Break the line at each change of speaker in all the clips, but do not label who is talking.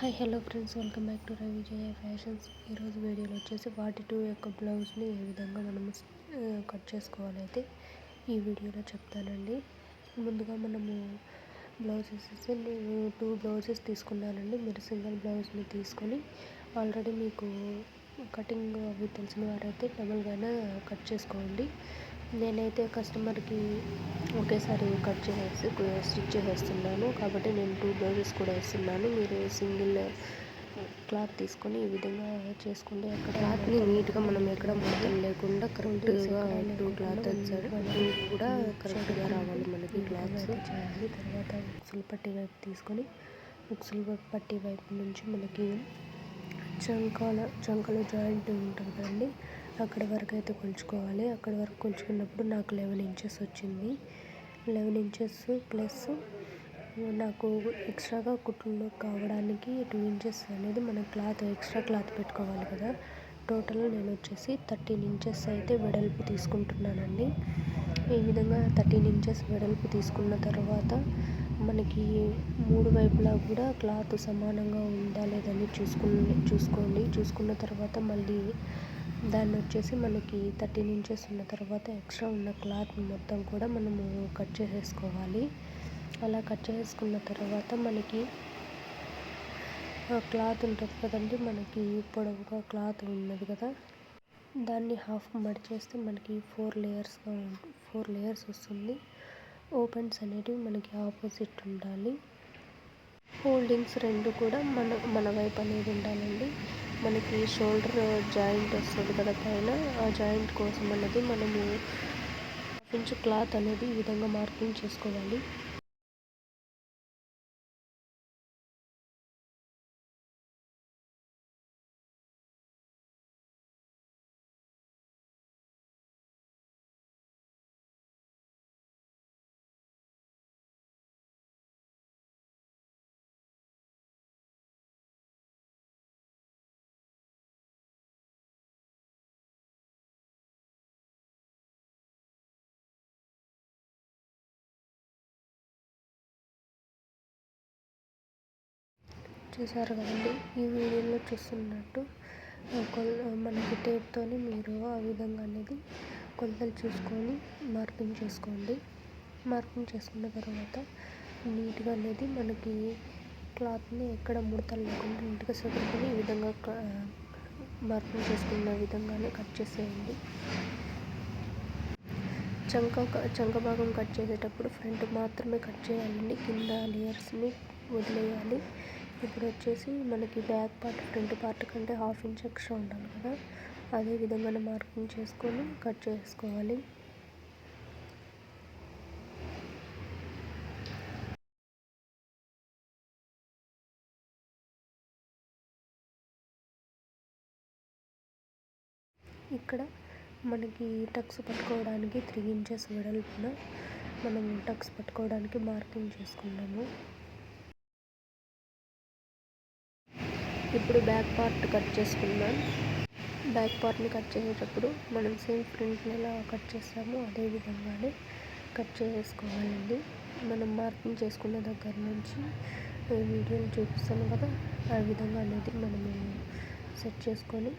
Hi hello friends, welcome back to Ravijaya fashions. ఈరోజు వీడియోలో వచ్చేసి 42 యొక్క బ్లౌజ్ని ఏ విధంగా మనము కట్ చేసుకోవాలైతే ఈ వీడియోలో చెప్తానండి. ముందుగా మనము బ్లౌజెస్ నేను 2 బ్లౌజెస్ తీసుకున్నానండి. మీరు సింగిల్ బ్లౌజ్ని తీసుకొని ఆల్రెడీ మీకు కటింగ్ అవి తెలిసిన వారైతే డబుల్గానే కట్ చేసుకోండి. నేనైతే కస్టమర్కి ఒకేసారి కట్ చేసేసి స్టిచ్ చేసేస్తున్నాను కాబట్టి నేను 2 బ్లౌజెస్ కూడా వేస్తున్నాను. మీరు సింగిల్ క్లాత్ తీసుకొని ఈ విధంగా చేసుకోండి. అక్కడ క్లాత్ని నీట్గా మనం ఎక్కడ ముడతలు లేకుండా కరెక్ట్గా 2 క్లాత్ కూడా కరెక్ట్గా రావాలి మనకి క్లాత్స్ చేయాలి. తర్వాత ఉక్సులు పట్టి వైపు తీసుకొని ఉక్సులు పట్టి వైపు నుంచి మనకి చంకలో జాయింట్ ఉంటుంది కదండి, అక్కడ వరకు అయితే కొలుచుకోవాలి. అక్కడ వరకు కొలుచుకున్నప్పుడు నాకు 11 ఇంచెస్ వచ్చింది. 11 ఇంచెస్ ప్లస్ నాకు ఎక్స్ట్రాగా కుట్లు కావడానికి 2 ఇంచెస్ అనేది మన క్లాత్ ఎక్స్ట్రా క్లాత్ పెట్టుకోవాలి కదా. టోటల్ నేను వచ్చేసి 13 ఇంచెస్ అయితే వెడల్పు తీసుకుంటున్నానండి. ఈ విధంగా 13 ఇంచెస్ వెడల్పు తీసుకున్న తర్వాత మనకి 3 వైపులా కూడా క్లాత్ సమానంగా ఉందా లేదని చూసుకోండి. చూసుకున్న తర్వాత మళ్ళీ దాన్ని వచ్చేసి మనకి 13 ఇంచెస్ ఉన్న తర్వాత ఎక్స్ట్రా ఉన్న క్లాత్ మొత్తం కూడా మనము కట్ చేసేసుకోవాలి. అలా కట్ చేసుకున్న తర్వాత మనకి క్లాత్ ఉంటుంది కదండి, మనకి పొడవుగా క్లాత్ ఉన్నది కదా, దాన్ని హాఫ్ మడిచేస్తే మనకి 4 లేయర్స్ వస్తుంది. ఓపెన్స్ అనేటివి మనకి ఆపోజిట్ ఉండాలి. ఫోల్డింగ్స్ 2 కూడా మన వైపు అనేది ఉండాలండి. మనకి షోల్డర్ జాయింట్ వస్తుంది కదా పైన, ఆ జాయింట్ కోసం అనేది మనము హాఫ్ ఇంచ్ క్లాత్ అనేది ఈ విధంగా మార్కింగ్ చేసుకోవాలి. చూసారు కదండి, ఈ వీడియోలో చూస్తున్నట్టు మనకి టేప్తోని మీరు ఆ విధంగా అనేది కొలతలు చూసుకొని మార్కింగ్ చేసుకోండి. మార్కింగ్ చేసుకున్న తర్వాత నీట్గా అనేది మనకి క్లాత్ని ఎక్కడ ముడతలు లేకుండా నీట్గా సదురుకొని ఈ విధంగా మార్కింగ్ చేసుకున్న విధంగానే కట్ చేసేయండి. చంక భాగం కట్ చేసేటప్పుడు ఫ్రంట్ మాత్రమే కట్ చేయాలండి, కింద లేయర్స్ని వదిలేయాలి. ఇప్పుడు వచ్చేసి మనకి బ్యాక్ పార్ట్ ఫ్రంట్ పార్ట్ కంటే హాఫ్ ఇంచ్ ఎక్స్ట్రా ఉండాలి కదా, అదే విధంగానే మార్కింగ్ చేసుకొని కట్ చేసుకోవాలి. ఇక్కడ మనకి టక్స్ పట్టుకోవడానికి 3 ఇంచెస్ వెడల్పున మనం టక్స్ పట్టుకోవడానికి మార్కింగ్ చేసుకున్నాము. ఇప్పుడు బ్యాక్ పార్ట్ కట్ చేసుకుందాం. బ్యాక్ పార్ట్ని కట్ చేసేటప్పుడు మనం సేమ్ ఫ్రంట్ని ఎలా కట్ చేస్తామో అదే విధంగానే కట్ చేసుకోవాలండి. మనం మార్కింగ్ చేసుకున్న దగ్గర నుంచి వీడియోలు చూపిస్తాను కదా, ఆ విధంగా అనేది మనము సెట్ చేసుకొని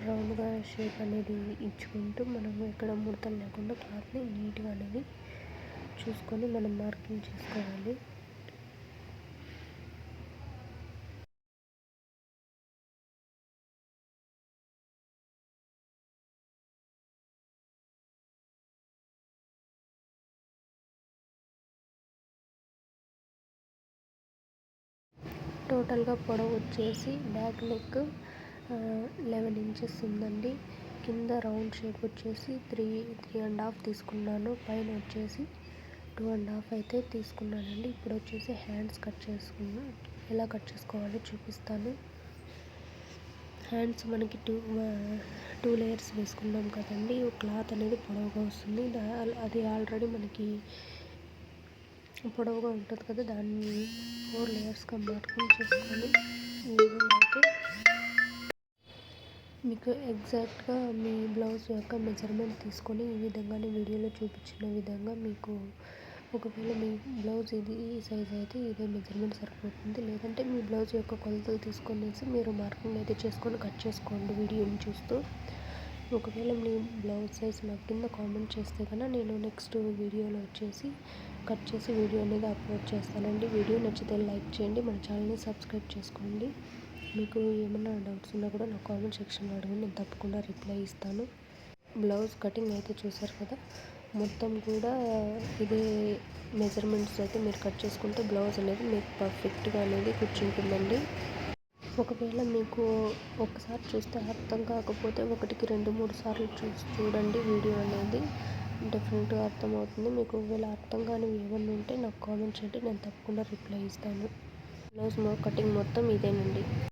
రౌండ్గా షేప్ అనేది ఇచ్చుకుంటూ మనము ఎక్కడ ముడతలు లేకుండా క్లాత్ని నీట్గా అనేది చూసుకొని మనం మార్కింగ్ చేసుకోవాలి. టోటల్గా పొడవు వచ్చేసి బ్యాక్ నెక్ 11 ఇంచెస్ ఉందండి. కింద రౌండ్ షేప్ వచ్చేసి 3.5 తీసుకున్నాను. పైన వచ్చేసి 2.5 అయితే తీసుకున్నానండి. ఇప్పుడు వచ్చేసి హ్యాండ్స్ కట్ చేసుకున్నాను. ఎలా కట్ చేసుకోవాలో చూపిస్తాను. హ్యాండ్స్ మనకి 2 లేయర్స్ వేసుకున్నాం కదండి, క్లాత్ అనేది పొడవుగా వస్తుంది. అది ఆల్రెడీ మనకి పొడవుగా ఉంటుంది కదా, దాన్ని 4 లేయర్స్గా మార్కింగ్ చేసుకొని ఈ విధంగా అయితే మీకు ఎగ్జాక్ట్గా మీ బ్లౌజ్ యొక్క మెజర్మెంట్ తీసుకొని ఈ విధంగానే వీడియోలో చూపించిన విధంగా మీకు ఒకవేళ మీ బ్లౌజ్ ఇది ఈ సైజ్ అయితే ఇదే మెజర్మెంట్ సరిపోతుంది. లేదంటే మీ బ్లౌజ్ యొక్క కొలతలు తీసుకొనేసి మీరు మార్కింగ్ అయితే చేసుకొని కట్ చేసుకోండి వీడియోని చూస్తూ. ఒకవేళ మీ బ్లౌజ్ సైజ్ నాకు కింద కామెంట్ చేస్తే కనుక నేను నెక్స్ట్ వీడియోలో వచ్చేసి కట్ చేసి వీడియో అనేది అప్లోడ్ చేస్తానండి. వీడియో నచ్చితే లైక్ చేయండి, మన ఛానల్ని సబ్స్క్రైబ్ చేసుకోండి. మీకు ఏమన్నా డౌట్స్ ఉన్నా కూడా నా కామెంట్ సెక్షన్లో అడగండి, నేను తప్పకుండా రిప్లై ఇస్తాను. బ్లౌజ్ కటింగ్ అయితే చూసారు కదా, మొత్తం కూడా ఇదే మెజర్మెంట్స్ అయితే మీరు కట్ చేసుకుంటే బ్లౌజ్ అనేది మీకు పర్ఫెక్ట్గా అనేది కూర్చుంటుందండి. ఒకవేళ మీకు ఒకసారి చూస్తే అర్థం కాకపోతే 1కి 2, 3 సార్లు చూడండి వీడియో అనేది, డెఫినెట్గా అర్థమవుతుంది. మీకు ఒకవేళ అర్థం కానివి ఏమన్నా ఉంటే నాకు కామెంట్ చేయండి, నేను తప్పకుండా రిప్లై ఇస్తాను. బ్లౌజ్ కటింగ్ మొత్తం ఇదేనండి.